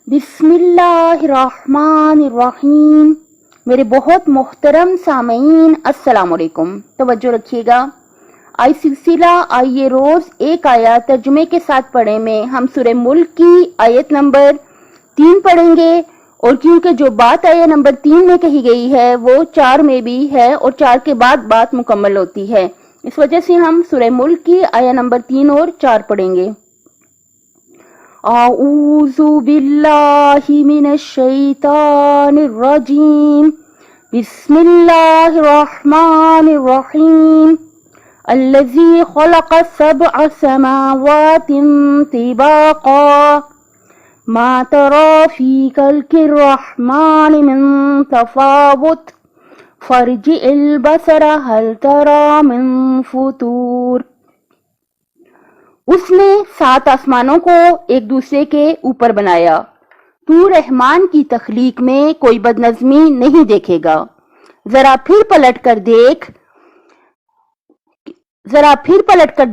بسم اللہ الرحمن الرحیم۔ میرے بہت محترم سامعین السلام علیکم، توجہ رکھیے گا۔ آئی سلسلہ آئیے روز ایک آیت ترجمے کے ساتھ پڑھیں میں ہم سورہ ملک کی آیت نمبر 3 پڑھیں گے، اور کیونکہ جو بات آیت نمبر 3 میں کہی گئی ہے وہ 4 میں بھی ہے اور 4 کے بعد بات مکمل ہوتی ہے، اس وجہ سے ہم سورہ ملک کی آیت نمبر 3 اور 4 پڑھیں گے۔ اعوذ باللہ من الشیطان الرجیم، بسم اللہ الرحمن الرحیم۔ الذی خلق 7 سماوات طباقا ما ترى في خلق الرحمن من تفاوت فارجع البصر هل ترى من فطور۔ اس نے 7 آسمانوں کو ایک دوسرے کے اوپر بنایا، تو رحمان کی تخلیق میں کوئی بدنظمی نہیں دیکھے گا، ذرا پھر پلٹ کر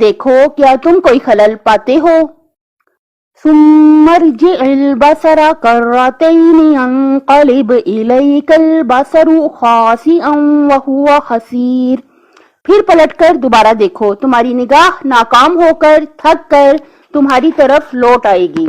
دیکھو کیا تم کوئی خلل پاتے ہو۔ ثم ارجع البصر کرتين ينقلب إليك البصر خاسئا وهو حسير۔ پھر پلٹ کر دوبارہ دیکھو، تمہاری نگاہ ناکام ہو کر تھک کر تمہاری طرف لوٹ آئے گی۔